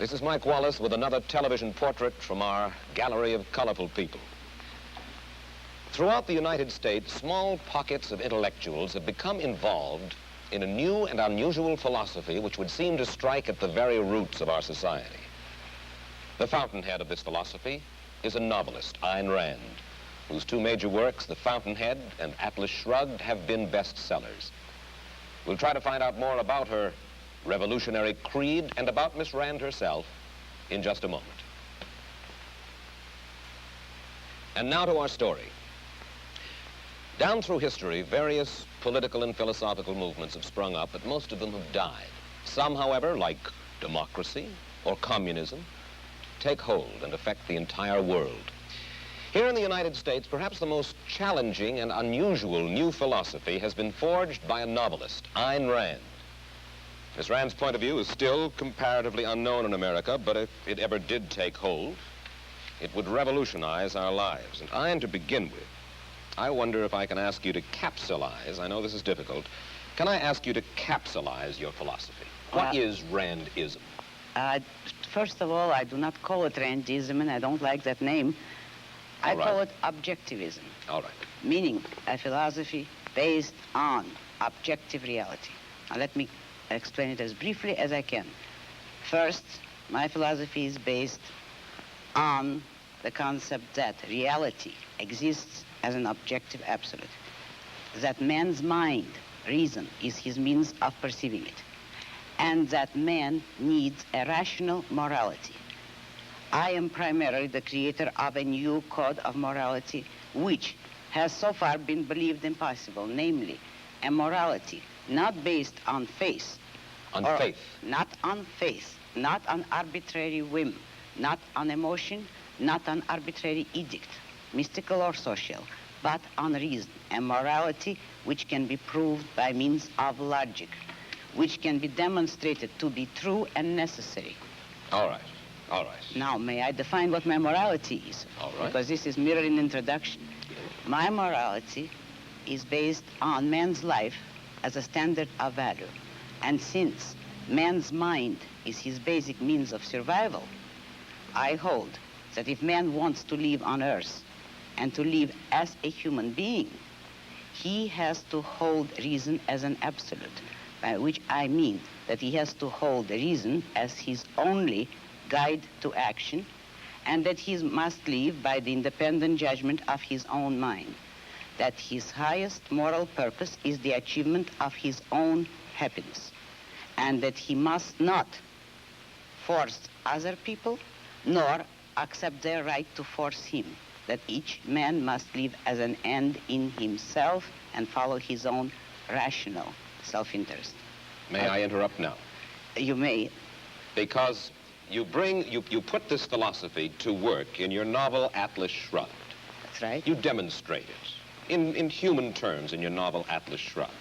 This is Mike Wallace with another television portrait from our gallery of colorful people. Throughout the United States, small pockets of intellectuals have become involved in a new and unusual philosophy which would seem to strike at the very roots of our society. The fountainhead of this philosophy is a novelist, Ayn Rand, whose two major works, The Fountainhead and Atlas Shrugged, have been bestsellers. We'll try to find out more about her revolutionary creed and about Miss Rand herself in just a moment. And now to our story. Down through history, various political and philosophical movements have sprung up, but most of them have died. Some, however, like democracy or communism, take hold and affect the entire world. Here in the United States, perhaps the most challenging and unusual new philosophy has been forged by a novelist, Ayn Rand. Miss Rand's point of view is still comparatively unknown in America, but if it ever did take hold, it would revolutionize our lives. And Ayn, to begin with, I wonder if I can ask you to capsulize, I know this is difficult, can I ask you to capsulize your philosophy? What is Randism? First of all, I do not call it Randism, and I don't like that name. I call it objectivism. All right. Meaning a philosophy based on objective reality. Now let me explain it as briefly as I can. First, my philosophy is based on the concept that reality exists as an objective absolute, that man's mind, reason, is his means of perceiving it, and that man needs a rational morality. I am primarily the creator of a new code of morality which has so far been believed impossible, namely a morality not based on faith. Not on faith, not on arbitrary whim, not on emotion, not on arbitrary edict, mystical or social, but on reason, a morality which can be proved by means of logic, which can be demonstrated to be true and necessary. All right. All right. Now, may I define what my morality is? All right. Because this is merely an introduction. My morality is based on man's life as a standard of value. And since man's mind is his basic means of survival, I hold that if man wants to live on Earth and to live as a human being, he has to hold reason as an absolute, by which I mean that he has to hold reason as his only guide to action, and that he must live by the independent judgment of his own mind, that his highest moral purpose is the achievement of his own happiness, and that he must not force other people nor accept their right to force him, that each man must live as an end in himself and follow his own rational self-interest. May I interrupt now? You may. Because you put this philosophy to work in your novel Atlas Shrugged. That's right. You demonstrate it in human terms in your novel Atlas Shrugged.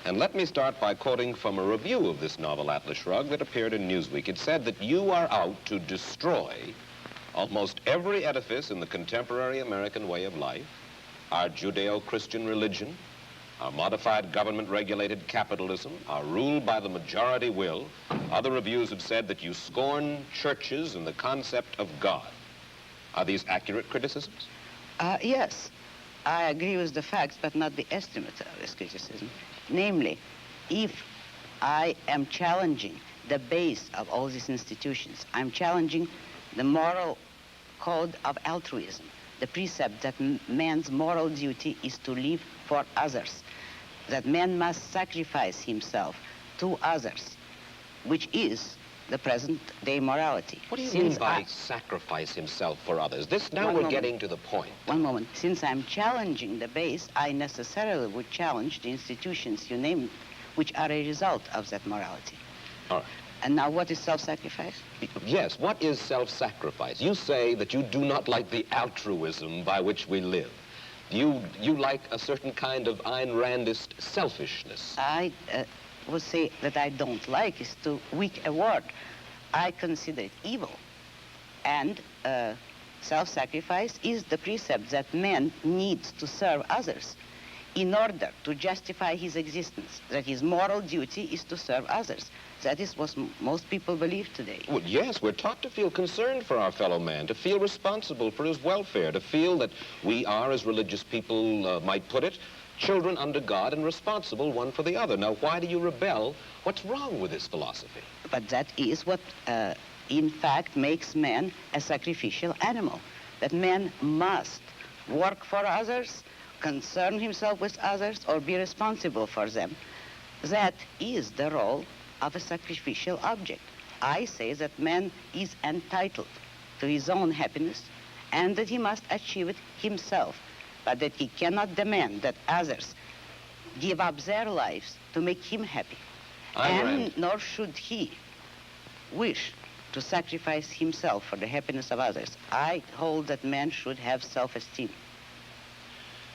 And let me start by quoting from a review of this novel, Atlas Shrugged, that appeared in Newsweek. It said that you are out to destroy almost every edifice in the contemporary American way of life, our Judeo-Christian religion, our modified government-regulated capitalism, our rule by the majority will. Other reviews have said that you scorn churches and the concept of God. Are these accurate criticisms? Yes. I agree with the facts, but not the estimate of this criticism. Namely, if I am challenging the base of all these institutions, I'm challenging the moral code of altruism, the precept that man's moral duty is to live for others, that man must sacrifice himself to others, which is the present-day morality. What do you mean by sacrifice himself for others? Now we're getting to the point. One moment. Since I'm challenging the base, I necessarily would challenge the institutions you named, which are a result of that morality. All right. And now what is self-sacrifice? Yes, what is self-sacrifice? You say that you do not like the altruism by which we live. You like a certain kind of Ayn Randist selfishness. I would say that I don't like is too weak a word. I consider it evil. And self-sacrifice is the precept that man needs to serve others. in order to justify his existence, that his moral duty is to serve others. That is what most people believe today. Well, yes, we're taught to feel concerned for our fellow man, to feel responsible for his welfare, to feel that we are, as religious people might put it, children under God and responsible one for the other. Now, why do you rebel? What's wrong with this philosophy? But that is what, in fact, makes man a sacrificial animal. That man must work for others, concern himself with others, or be responsible for them. That is the role of a sacrificial object. I say that man is entitled to his own happiness and that he must achieve it himself, but that he cannot demand that others give up their lives to make him happy. And nor should he wish to sacrifice himself for the happiness of others. I hold that man should have self-esteem.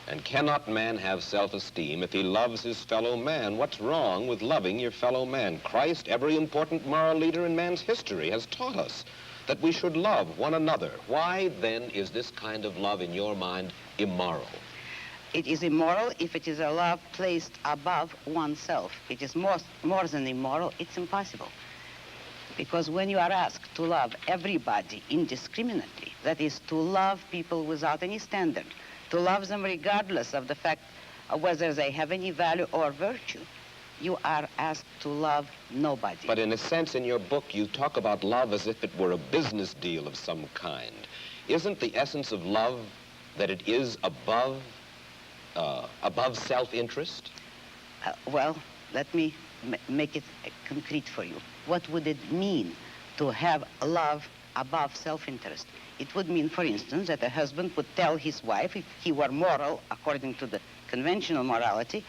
And cannot man have self-esteem if he loves his fellow man? What's wrong with loving your fellow man? Christ, every important moral leader in man's history, has taught us that we should love one another. Why, then, is this kind of love, in your mind, immoral? It is immoral if it is a love placed above oneself. It is more than immoral, it's impossible. Because when you are asked to love everybody indiscriminately, that is, to love people without any standard, to love them regardless of the fact of whether they have any value or virtue, you are asked to love nobody. But in a sense, in your book, you talk about love as if it were a business deal of some kind. Isn't the essence of love that it is above self-interest? Well, let me make it concrete for you. What would it mean to have love above self-interest? It would mean, for instance, that a husband would tell his wife, if he were moral, according to the conventional morality,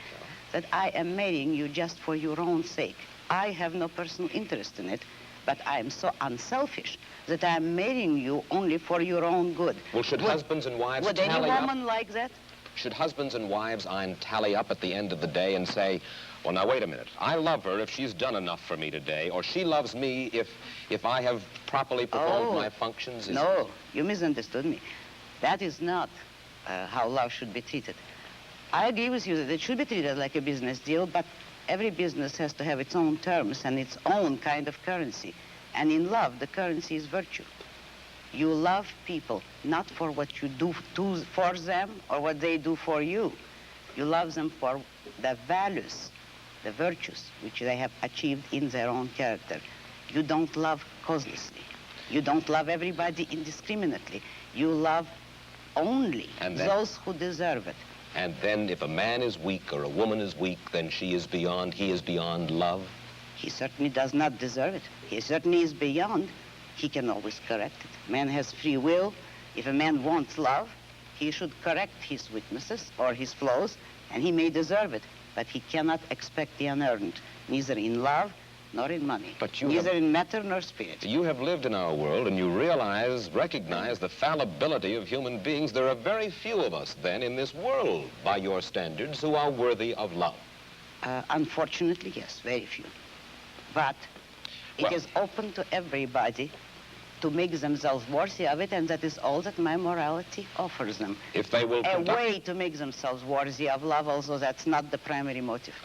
that I am marrying you just for your own sake. I have no personal interest in it, but I am so unselfish that I am marrying you only for your own good. Well, should husbands and wives would tally any up? woman like that? Should husbands and wives, tally up at the end of the day and say, well, now, wait a minute. I love her if she's done enough for me today, or she loves me if I have properly performed my functions? No, you misunderstood me. That is not how love should be treated. I agree with you that it should be treated like a business deal, but every business has to have its own terms and its own kind of currency. And in love, the currency is virtue. You love people not for what you do for them or what they do for you. You love them for the values, the virtues which they have achieved in their own character. You don't love causelessly. You don't love everybody indiscriminately. You love only those who deserve it. And then if a man is weak or a woman is weak, then he is beyond love? He certainly does not deserve it. He certainly is beyond. He can always correct it. Man has free will. If a man wants love, he should correct his weaknesses or his flaws, and he may deserve it. But he cannot expect the unearned, neither in love nor in money, neither in matter nor spirit. You have lived in our world, and you recognize the fallibility of human beings. There are very few of us, then, in this world, by your standards, who are worthy of love. Unfortunately, yes, very few. But it is open to everybody to make themselves worthy of it, and that is all that my morality offers them. If they will a way to make themselves worthy of love, although that's not the primary motive.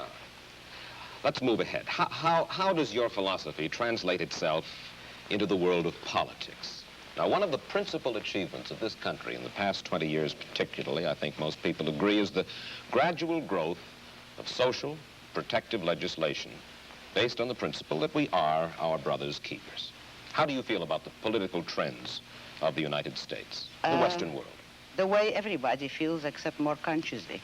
Let's move ahead. How does your philosophy translate itself into the world of politics? Now, one of the principal achievements of this country in the past 20 years particularly, I think most people agree, is the gradual growth of social protective legislation based on the principle that we are our brother's keepers. How do you feel about the political trends of the United States, the Western world? The way everybody feels, except more consciously.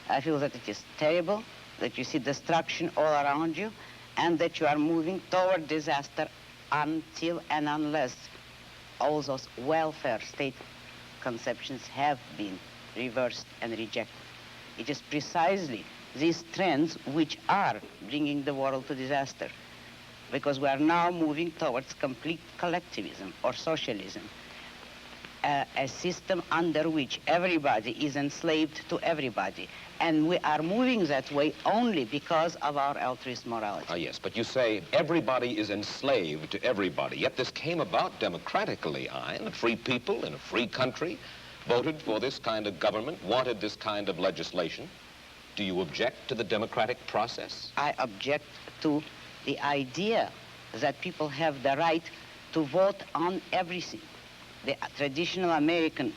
I feel that it is terrible, that you see destruction all around you, and that you are moving toward disaster until and unless all those welfare state conceptions have been reversed and rejected. It is precisely these trends which are bringing the world to disaster, because we are now moving towards complete collectivism or socialism, a system under which everybody is enslaved to everybody. And we are moving that way only because of our altruist morality. Yes, but you say everybody is enslaved to everybody, yet this came about democratically, and free people in a free country voted for this kind of government, wanted this kind of legislation. Do you object to the democratic process? I object to the idea that people have the right to vote on everything. The traditional American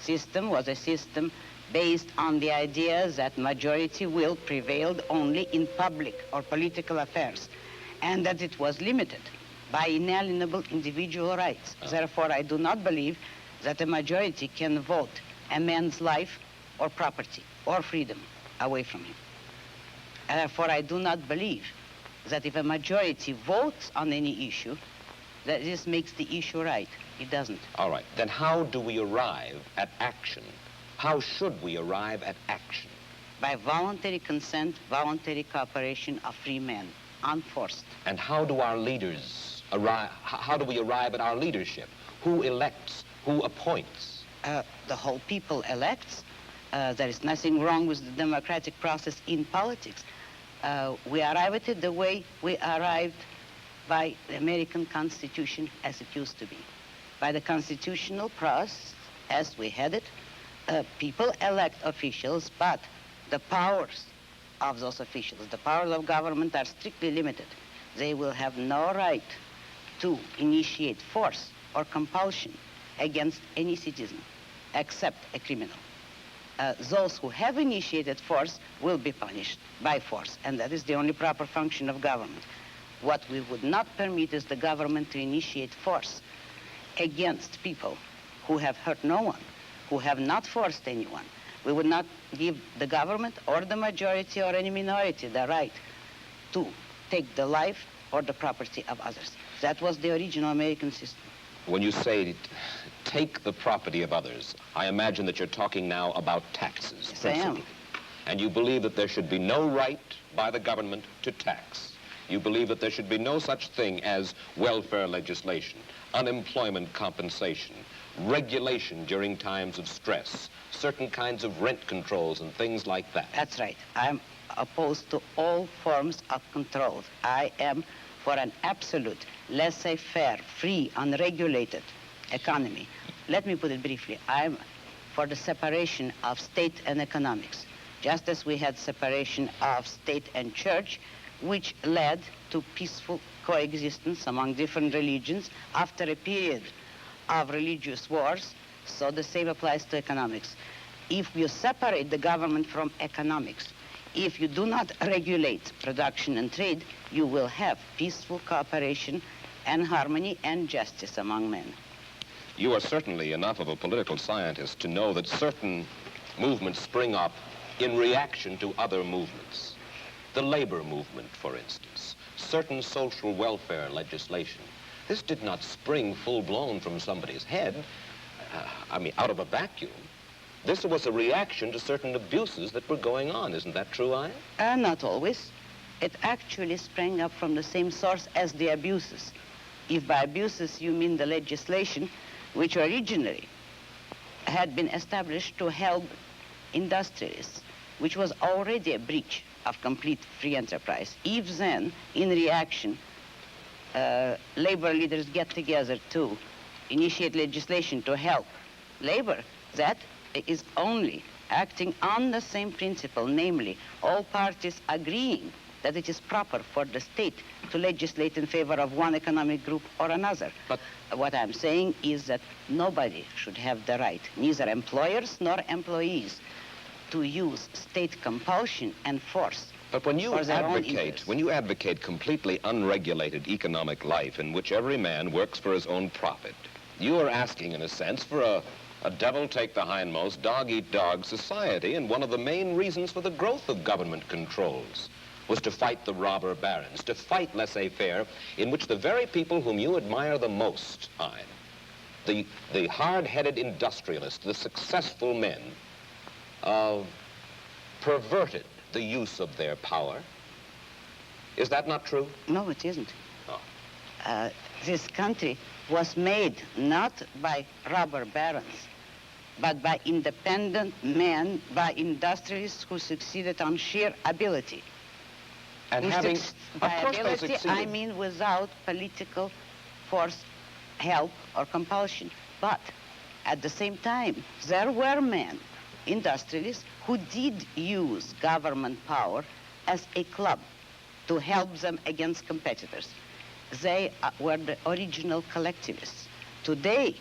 system was a system based on the idea that majority will prevailed only in public or political affairs, and that it was limited by inalienable individual rights. Therefore, I do not believe that a majority can vote a man's life or property or freedom away from him. Therefore, I do not believe that if a majority votes on any issue, that this makes the issue right. It doesn't. All right. Then how do we arrive at action? How should we arrive at action? By voluntary consent, voluntary cooperation of free men, unforced. And how do our leaders arrive? How do we arrive at our leadership? Who elects? Who appoints? The whole people elects. There is nothing wrong with the democratic process in politics. We arrive at it the way we arrived by the American Constitution as it used to be. By the constitutional process as we had it, people elect officials, but the powers of those officials, the powers of government are strictly limited. They will have no right to initiate force or compulsion against any citizen except a criminal. Those who have initiated force will be punished by force, and that is the only proper function of government. What we would not permit is the government to initiate force against people who have hurt no one, who have not forced anyone. We would not give the government or the majority or any minority the right to take the life or the property of others. That was the original American system. When you say take the property of others, I imagine that you're talking now about taxes. Yes, I am. And you believe that there should be no right by the government to tax. You believe that there should be no such thing as welfare legislation, unemployment compensation, regulation during times of stress, certain kinds of rent controls and things like that. That's right. I'm opposed to all forms of control. I am for an absolute, laissez-faire, free, unregulated economy. Let me put it briefly. I'm for the separation of state and economics, just as we had separation of state and church, which led to peaceful coexistence among different religions after a period of religious wars. So the same applies to economics. If you separate the government from economics, if you do not regulate production and trade, you will have peaceful cooperation and harmony and justice among men. You are certainly enough of a political scientist to know that certain movements spring up in reaction to other movements. The labor movement, for instance, certain social welfare legislation. This did not spring full-blown from somebody's head, out of a vacuum. This was a reaction to certain abuses that were going on. Isn't that true, Aya? Not always. It actually sprang up from the same source as the abuses. If by abuses you mean the legislation, which originally had been established to help industrialists, which was already a breach of complete free enterprise. If then, in reaction, labor leaders get together to initiate legislation to help labor, that is only acting on the same principle, namely, all parties agreeing that it is proper for the state to legislate in favor of one economic group or another. But what I'm saying is that nobody should have the right, neither employers nor employees, to use state compulsion and force. But when you advocate completely unregulated economic life in which every man works for his own profit, you are asking, in a sense, for a devil-take-the-hindmost, dog-eat-dog society, and one of the main reasons for the growth of government controls was to fight the robber barons, to fight laissez-faire, in which the very people whom you admire the most, the hard-headed industrialists, the successful men, perverted the use of their power. Is that not true? No, it isn't. Oh. This country was made not by robber barons, but by independent men, by industrialists who succeeded on sheer ability. And By ability, I mean without political force, help, or compulsion. But at the same time, there were men industrialists who did use government power as a club to help them against competitors. They were the original collectivists. Today,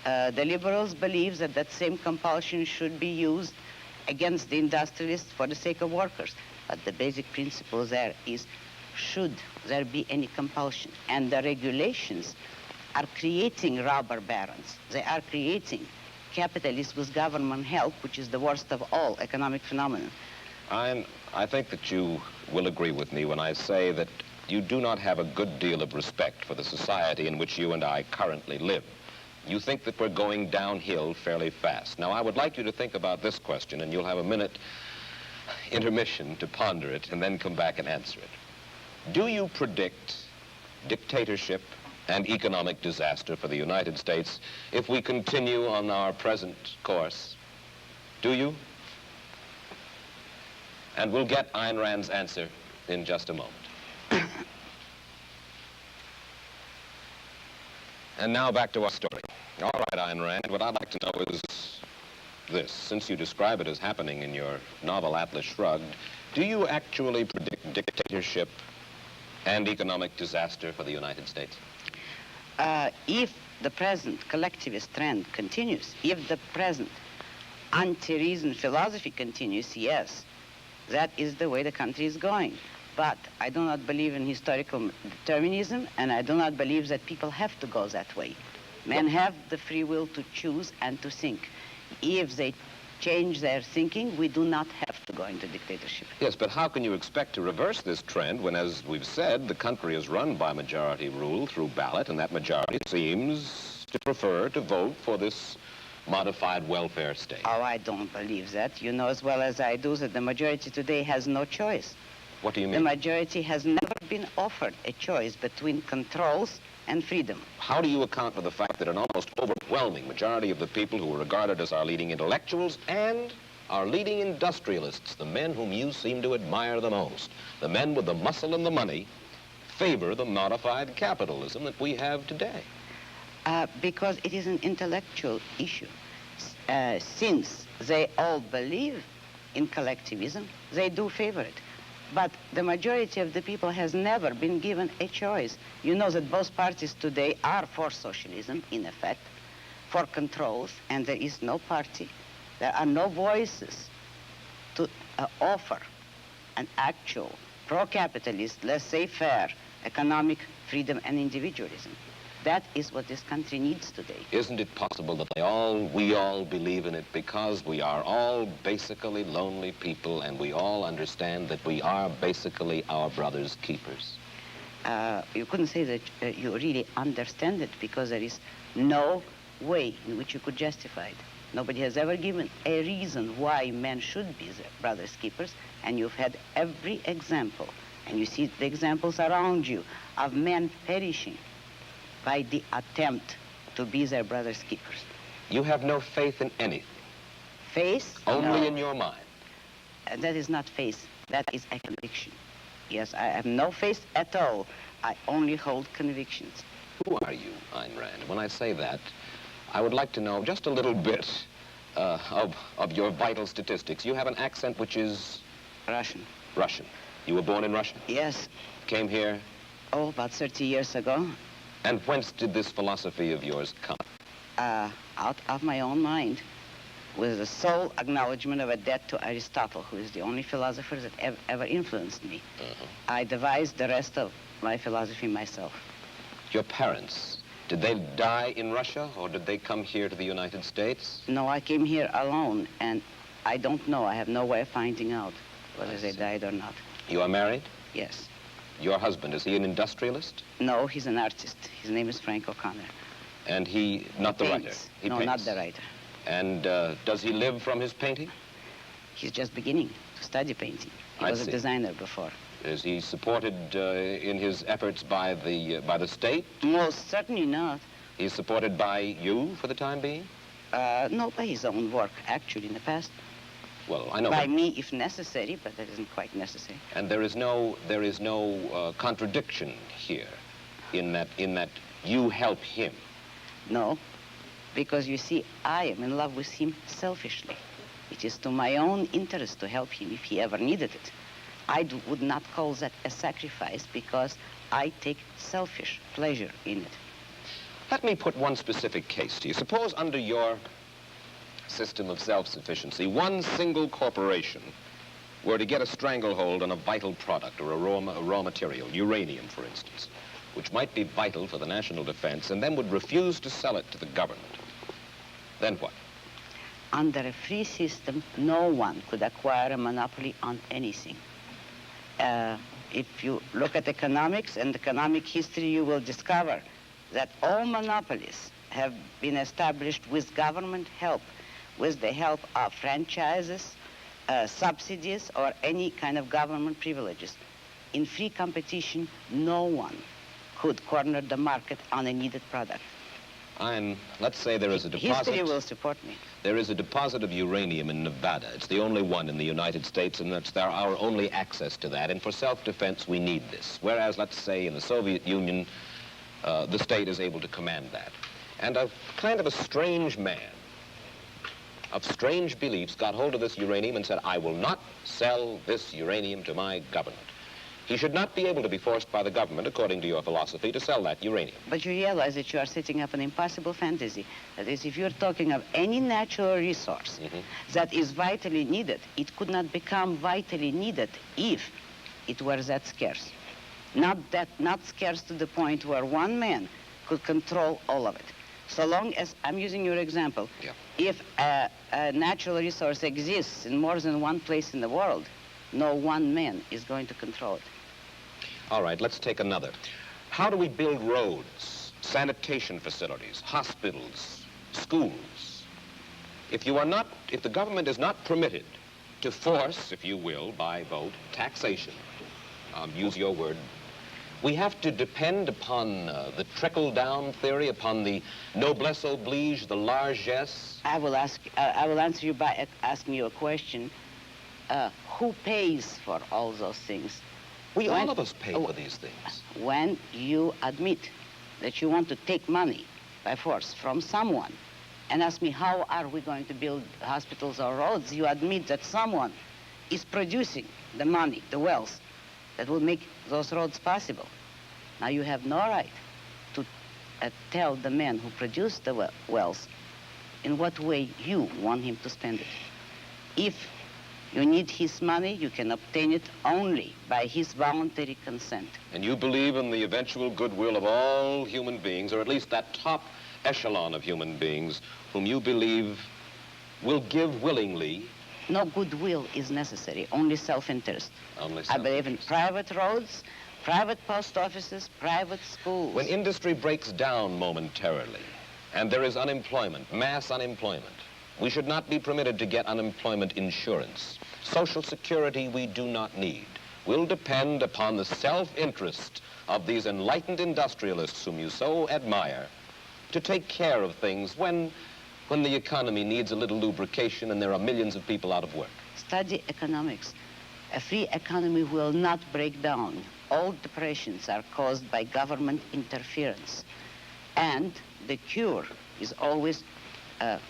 the liberals believe that that same compulsion should be used against the industrialists for the sake of workers. But the basic principle there is, should there be any compulsion? And the regulations are creating robber barons. They are creating capitalists with government help, which is the worst of all economic phenomena. I think that you will agree with me when I say that you do not have a good deal of respect for the society in which you and I currently live. You think that we're going downhill fairly fast. Now, I would like you to think about this question, and you'll have a minute intermission to ponder it and then come back and answer it. Do you predict dictatorship and economic disaster for the United States if we continue on our present course? Do you? And we'll get Ayn Rand's answer in just a moment. And now back to our story. All right, Ayn Rand, what I'd like to know is this. Since you describe it as happening in your novel Atlas Shrugged, do you actually predict dictatorship and economic disaster for the United States? If the present collectivist trend continues, if the present anti-reason philosophy continues, yes, that is the way the country is going. But I do not believe in historical determinism, and I do not believe that people have to go that way. Men have the free will to choose and to think. If they change their thinking, we do not have to go into dictatorship. Yes, but how can you expect to reverse this trend when, as we've said, the country is run by majority rule through ballot, and that majority seems to prefer to vote for this modified welfare state? Oh, I don't believe that. You know as well as I do that the majority today has no choice. What do you mean? The majority has never been offered a choice between controls and freedom. How do you account for the fact that an almost overwhelming majority of the people who are regarded as our leading intellectuals and our leading industrialists, the men whom you seem to admire the most, the men with the muscle and the money, favor the modified capitalism that we have today? Because it is an intellectual issue. Since they all believe in collectivism, they do favor it. But the majority of the people has never been given a choice. You know that both parties today are for socialism, in effect, for controls, and there is no party. There are no voices to offer an actual pro-capitalist, laissez-faire economic freedom and individualism. That is what this country needs today. Isn't it possible that we all believe in it because we are all basically lonely people and we all understand that we are basically our brother's keepers? You couldn't say that you really understand it because there is no way in which you could justify it. Nobody has ever given a reason why men should be their brother's keepers, and you've had every example, and you see the examples around you of men perishing by the attempt to be their brother's keepers. You have no faith in anything? Faith? Only no. in your mind? That is not faith. That is a conviction. Yes, I have no faith at all. I only hold convictions. Who are you, Ayn Rand? When I say that, I would like to know just a little bit of your vital statistics. You have an accent which is... Russian. Russian. You were born in Russia? Yes. Came here? Oh, about 30 years ago. And whence did this philosophy of yours come? Out of my own mind, with the sole acknowledgement of a debt to Aristotle, who is the only philosopher that ever influenced me. I devised the rest of my philosophy myself. Your parents, did they die in Russia, or did they come here to the United States? No, I came here alone, and I don't know. I have no way of finding out whether they died or not. You are married? Yes. Your husband, is he an industrialist? No, he's an artist. His name is Frank O'Connor. And he, not the writer? He no, paints. not the writer. And does he live from his painting? He's just beginning to study painting. He was a designer before. Is he supported in his efforts by the state? Most certainly not. He's supported by you for the time being? No, by his own work, actually, in the past. Well, I know. By me, if necessary, but that isn't quite necessary. And there is no contradiction here, in that you help him. No, because you see, I am in love with him selfishly. It it is to my own interest to help him if he ever needed it, I would not call that a sacrifice because I take selfish pleasure in it. Let me put one specific case to you. Suppose under your system of self-sufficiency, one single corporation were to get a stranglehold on a vital product or a raw material, uranium, for instance, which might be vital for the national defense, and then would refuse to sell it to the government. Then what? Under a free system, no one could acquire a monopoly on anything. If you look at economics and economic history, you will discover that all monopolies have been established with government help, with the help of franchises, subsidies, or any kind of government privileges. In free competition, no one could corner the market on a needed product. And let's say there is a deposit. History will support me. There is a deposit of uranium in Nevada. It's the only one in the United States, and that's our only access to that. And for self-defense, we need this. Whereas, let's say, in the Soviet Union, the state is able to command that. And a kind of a strange man of strange beliefs got hold of this uranium and said, I will not sell this uranium to my government. He should not be able to be forced by the government, according to your philosophy, to sell that uranium. But you realize that you are setting up an impossible fantasy. That is, if you're talking of any natural resource that is vitally needed, it could not become vitally needed if it were that scarce. Not scarce to the point where one man could control all of it. So long as, I'm using your example, if a natural resource exists in more than one place in the world, no one man is going to control it. All right, let's take another. How do we build roads, sanitation facilities, hospitals, schools? If the government is not permitted to force, if you will, by vote, taxation, use your word, we have to depend upon the trickle-down theory, upon the noblesse oblige, the largesse. I will answer you by asking you a question. Who pays for all those things? All of us pay for these things. When you admit that you want to take money by force from someone and ask me how are we going to build hospitals or roads, you admit that someone is producing the money, the wealth, that will make those roads possible. Now you have no right to tell the man who produced the wealth in what way you want him to spend it. If you need his money, you can obtain it only by his voluntary consent. And you believe in the eventual goodwill of all human beings, or at least that top echelon of human beings, whom you believe will give willingly. No goodwill is necessary, only self-interest. Only I believe in private roads, private post offices, private schools. When industry breaks down momentarily, and there is unemployment, mass unemployment, we should not be permitted to get unemployment insurance. Social security we do not need. Will depend upon the self-interest of these enlightened industrialists whom you so admire to take care of things when the economy needs a little lubrication and there are millions of people out of work. Study economics. A free economy will not break down. All depressions are caused by government interference. And the cure is always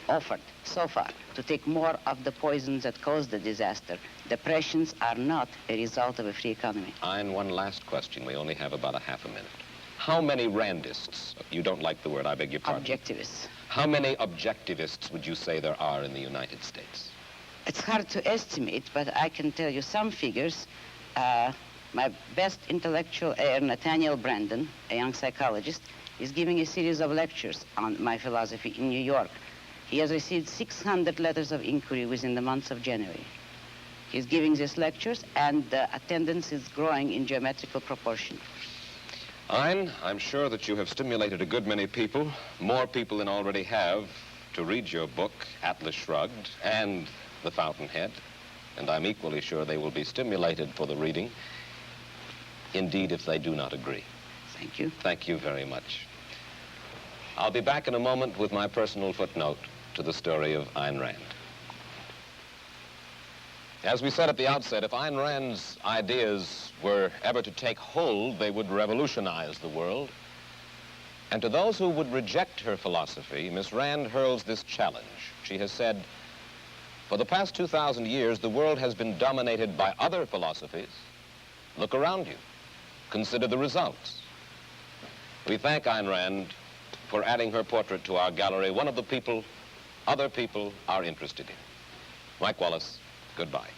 offered so far to take more of the poisons that cause the disaster. Depressions are not a result of a free economy. And one last question. We only have about a half a minute. How many Randists, you don't like the word, I beg your pardon. Objectivists. How many objectivists would you say there are in the United States? It's hard to estimate, but I can tell you some figures. My best intellectual, Nathaniel Brandon, a young psychologist, is giving a series of lectures on my philosophy in New York. He has received 600 letters of inquiry within the month of January. He's giving these lectures, and the attendance is growing in geometrical proportion. Ein, I'm sure that you have stimulated a good many people, more people than already have, to read your book, Atlas Shrugged, and The Fountainhead. And I'm equally sure they will be stimulated for the reading, indeed, if they do not agree. Thank you. Thank you very much. I'll be back in a moment with my personal footnote to the story of Ayn Rand. As we said at the outset, if Ayn Rand's ideas were ever to take hold, they would revolutionize the world. And to those who would reject her philosophy, Miss Rand hurls this challenge. She has said, For the past 2,000 years, the world has been dominated by other philosophies. Look around you. Consider the results. We thank Ayn Rand for adding her portrait to our gallery, one of the people other people are interested in. Mike Wallace, goodbye.